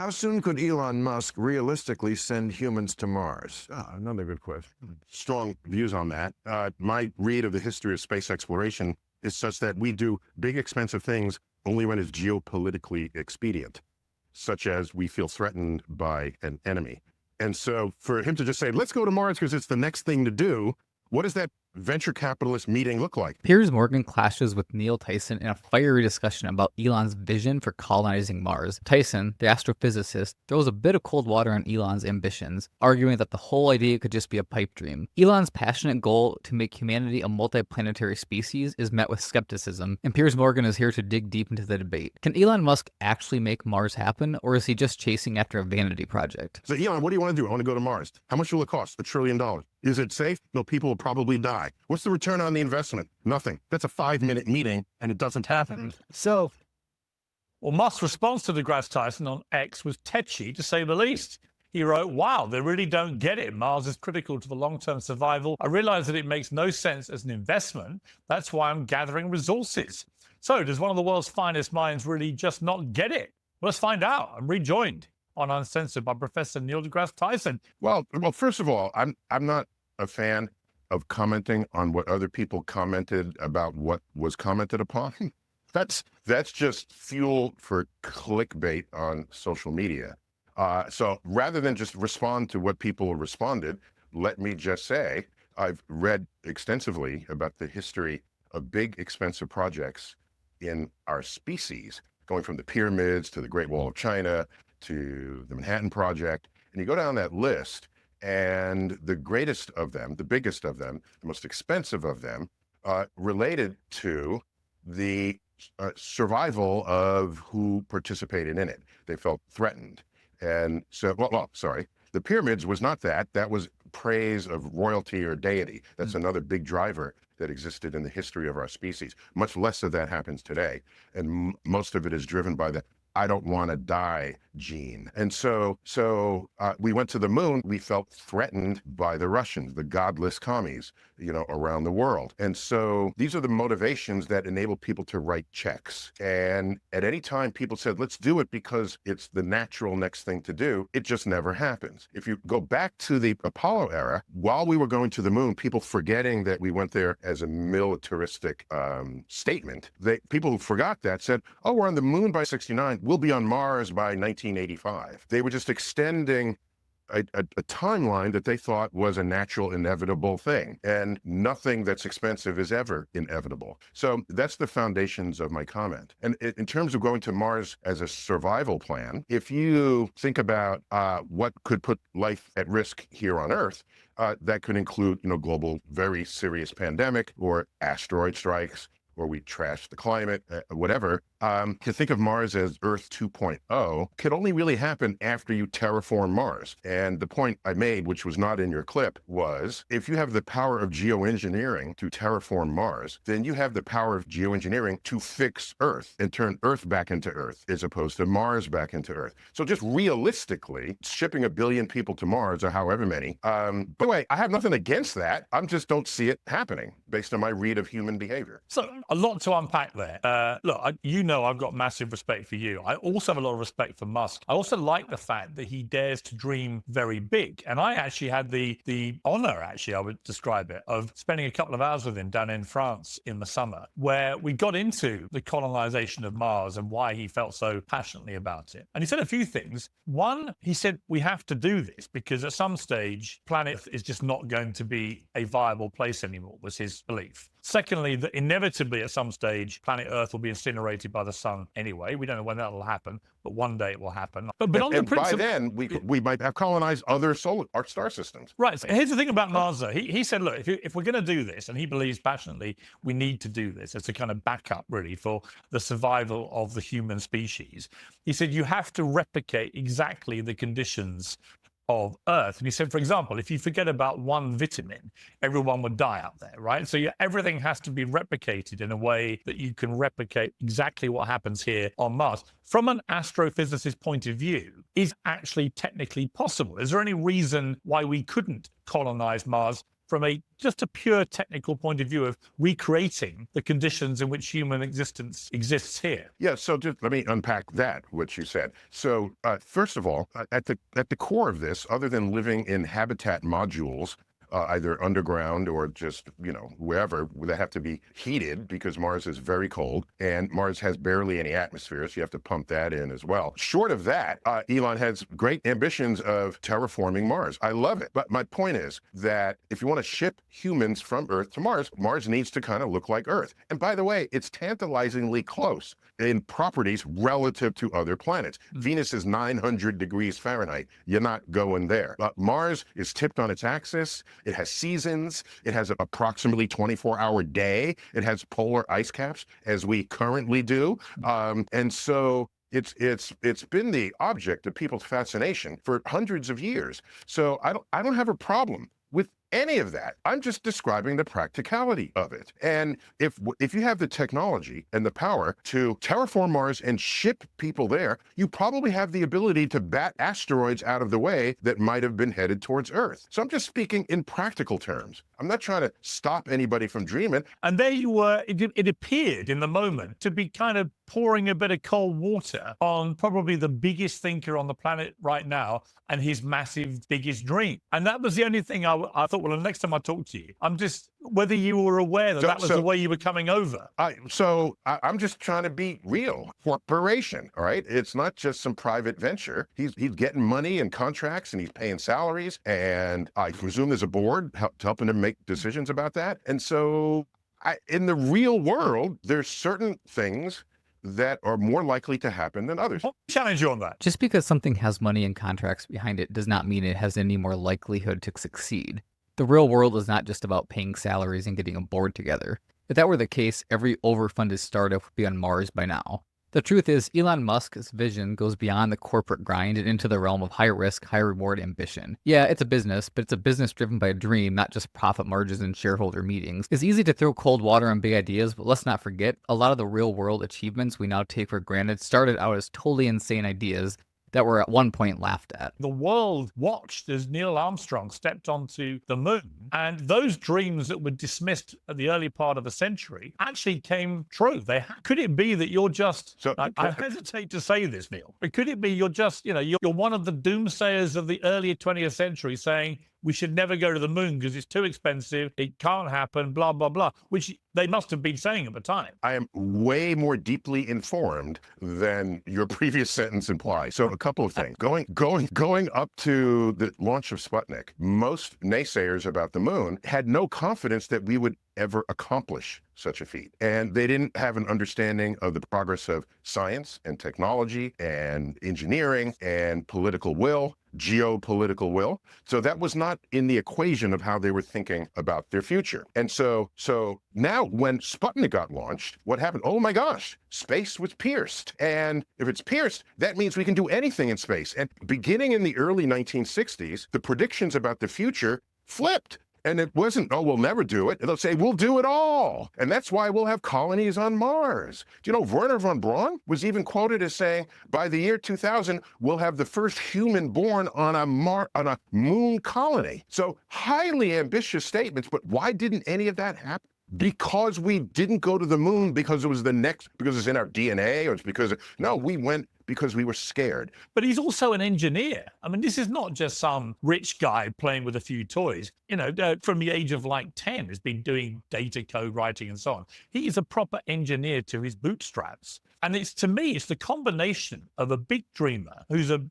How soon could Elon Musk realistically send humans to Mars? Ah, another good question. Strong views on that. My read of the history of space exploration is such that we do big, expensive things only when it's geopolitically expedient, such as we feel threatened by an enemy. And so for him to just say, let's go to Mars because it's the next thing to do, what does that venture capitalist meeting look like? Piers Morgan clashes with Neil Tyson in a fiery discussion about Elon's vision for colonizing Mars. Tyson, the astrophysicist, throws a bit of cold water on Elon's ambitions, arguing that the whole idea could just be a pipe dream. Elon's passionate goal to make humanity a multiplanetary species is met with skepticism, and Piers Morgan is here to dig deep into the debate. Can Elon Musk actually make Mars happen, or is he just chasing after a vanity project? So Elon, what do you want to do? I want to go to Mars. How much will it cost? $1 trillion. Is it safe? No, people will probably die. What's the return on the investment? Nothing. That's a 5-minute meeting and it doesn't happen. So, well, Musk's response to deGrasse Tyson on X was tetchy, to say the least. He wrote, wow, they really don't get it. Mars is critical to the long-term survival. I realize that it makes no sense as an investment. That's why I'm gathering resources. So does one of the world's finest minds really just not get it? Well, let's find out. I'm rejoined on Uncensored by Professor Neil deGrasse Tyson. Well, first of all, I'm not a fan of commenting on what other people commented about what was commented upon. That's just fuel for clickbait on social media. So rather than just respond to what people responded, let me just say, I've read extensively about the history of big, expensive projects in our species, going from the pyramids to the Great Wall of China to the Manhattan Project. And you go down that list, and the greatest of them, the biggest of them, the most expensive of them, related to the survival of who participated in it. They felt threatened. And so, sorry, the pyramids was not that. That was praise of royalty or deity. That's another big driver that existed in the history of our species. Much less of that happens today. And most of it is driven by the I don't want to die gene. And so we went to the moon. We felt threatened by the Russians, the godless commies, around the world. And so these are the motivations that enable people to write checks. And at any time people said, let's do it because it's the natural next thing to do, it just never happens. If you go back to the Apollo era, while we were going to the moon, people forgetting that we went there as a militaristic statement, people who forgot that said, oh, we're on the moon by 69. We'll be on Mars by 1985. They were just extending a timeline that they thought was a natural, inevitable thing. And nothing that's expensive is ever inevitable. So that's the foundations of my comment. And in terms of going to Mars as a survival plan, if you think about what could put life at risk here on Earth, that could include, global, very serious pandemic or asteroid strikes, or we trash the climate, whatever. To think of Mars as Earth 2.0 could only really happen after you terraform Mars. And the point I made, which was not in your clip, was if you have the power of geoengineering to terraform Mars, then you have the power of geoengineering to fix Earth and turn Earth back into Earth as opposed to Mars back into Earth. So just realistically, shipping 1 billion people to Mars or however many, by the way, I have nothing against that. I just don't see it happening based on my read of human behavior. So a lot to unpack there. Look, I've got massive respect for you. I also have a lot of respect for Musk. I also like the fact that he dares to dream very big. And I actually had the honor, I would describe it, of spending a couple of hours with him down in France in the summer, where we got into the colonization of Mars and why he felt so passionately about it. And he said a few things. One, he said, we have to do this because at some stage, planet is just not going to be a viable place anymore, was his belief. Secondly, that inevitably at some stage, planet Earth will be incinerated by the sun anyway. We don't know when that will happen, but one day it will happen. But on the principle, by then, we might have colonized other star systems. Right. So here's the thing about Mars, though. He said, look, if we're going to do this, and he believes passionately we need to do this, it's a kind of backup, really, for the survival of the human species. He said, you have to replicate exactly the conditions of Earth. And he said, for example, if you forget about one vitamin, everyone would die out there, right? So everything has to be replicated in a way that you can replicate exactly what happens here on Mars. From an astrophysicist point of view, is actually technically possible? Is there any reason why we couldn't colonize Mars from just a pure technical point of view of recreating the conditions in which human existence exists here. Yeah, so just let me unpack that, what you said. So first of all, at the core of this, other than living in habitat modules, either underground or just, wherever, that have to be heated because Mars is very cold and Mars has barely any atmosphere, so you have to pump that in as well. Short of that, Elon has great ambitions of terraforming Mars. I love it. But my point is that if you want to ship humans from Earth to Mars, Mars needs to kind of look like Earth. And by the way, it's tantalizingly close in properties relative to other planets. Venus is 900 degrees Fahrenheit. You're not going there. But Mars is tipped on its axis. It has seasons. It has an approximately 24-hour day. It has polar ice caps, as we currently do. And so it's been the object of people's fascination for hundreds of years. So I don't have a problem with any of that. I'm just describing the practicality of it. And if you have the technology and the power to terraform Mars and ship people there, you probably have the ability to bat asteroids out of the way that might have been headed towards Earth. So I'm just speaking in practical terms. I'm not trying to stop anybody from dreaming. And there you were, it appeared in the moment to be kind of pouring a bit of cold water on probably the biggest thinker on the planet right now and his massive biggest dream. And that was the only thing I thought, well, the next time I talk to you, I'm just, whether you were aware that that was the way you were coming over. I'm just trying to be real. Corporation, all right? It's not just some private venture. He's getting money and contracts and he's paying salaries. And I presume there's a board helping him make decisions about that. And so in the real world, there's certain things that are more likely to happen than others. I'll challenge you on that. Just because something has money and contracts behind it does not mean it has any more likelihood to succeed. The real world is not just about paying salaries and getting a board together. If that were the case, every overfunded startup would be on Mars by now. The truth is, Elon Musk's vision goes beyond the corporate grind and into the realm of high risk, high reward ambition. Yeah, it's a business, but it's a business driven by a dream, not just profit margins and shareholder meetings. It's easy to throw cold water on big ideas, but let's not forget, a lot of the real world achievements we now take for granted started out as totally insane ideas that were at one point laughed at. The world watched as Neil Armstrong stepped onto the moon, and those dreams that were dismissed at the early part of the century actually came true. Could it be that you're just, I hesitate to say this, Neil, but could it be you're just, you're one of the doomsayers of the early 20th century saying, we should never go to the moon because it's too expensive, it can't happen, blah, blah, blah, which they must have been saying at the time. I am way more deeply informed than your previous sentence implies. So a couple of things. Going up to the launch of Sputnik, most naysayers about the moon had no confidence that we would ever accomplish such a feat. And they didn't have an understanding of the progress of science and technology and engineering and political will, geopolitical will. So that was not in the equation of how they were thinking about their future. And so now when Sputnik got launched, what happened? Oh my gosh, space was pierced. And if it's pierced, that means we can do anything in space. And beginning in the early 1960s, the predictions about the future flipped. And it wasn't, oh, we'll never do it. They'll say, we'll do it all. And that's why we'll have colonies on Mars. Do you know, Werner von Braun was even quoted as saying, by the year 2000, we'll have the first human born on a moon colony. So highly ambitious statements, but why didn't any of that happen? Because we didn't go to the moon because it was because it's in our DNA, or it's because, no, we went because we were scared. But he's also an engineer. I mean, this is not just some rich guy playing with a few toys. From the age of like 10, has been doing data code writing and so on. He is a proper engineer to his bootstraps. And to me, it's the combination of a big dreamer who's a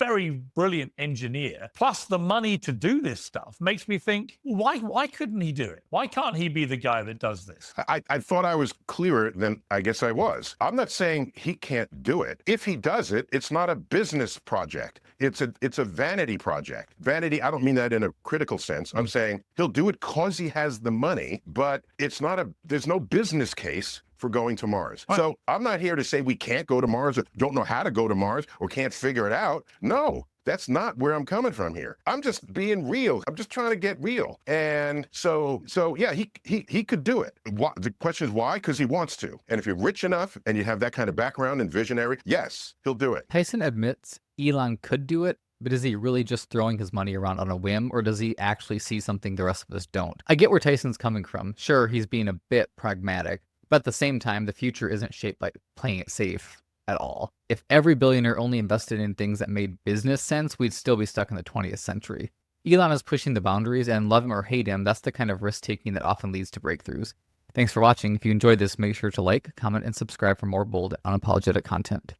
very brilliant engineer, plus the money to do this stuff, makes me think, why couldn't he do it? Why can't he be the guy that does this? I thought I was clearer than I guess I was. I'm not saying he can't do it. If he does it, it's not a business project. It's a vanity project. Vanity, I don't mean that in a critical sense. I'm saying he'll do it because he has the money, but there's no business case for going to Mars. So I'm not here to say we can't go to Mars or don't know how to go to Mars or can't figure it out. No, that's not where I'm coming from here. I'm just being real. I'm just trying to get real. And so yeah, he could do it. The question is why? Because he wants to. And if you're rich enough and you have that kind of background and visionary, yes, he'll do it. Tyson admits Elon could do it, But is he really just throwing his money around on a whim, or does he actually see something the rest of us don't? I get where Tyson's coming from. Sure, he's being a bit pragmatic, but at the same time, the future isn't shaped by playing it safe at all. If every billionaire only invested in things that made business sense, we'd still be stuck in the 20th century. Elon is pushing the boundaries, and love him or hate him, that's the kind of risk-taking that often leads to breakthroughs. Thanks for watching. If you enjoyed this, make sure to like, comment, and subscribe for more bold, unapologetic content.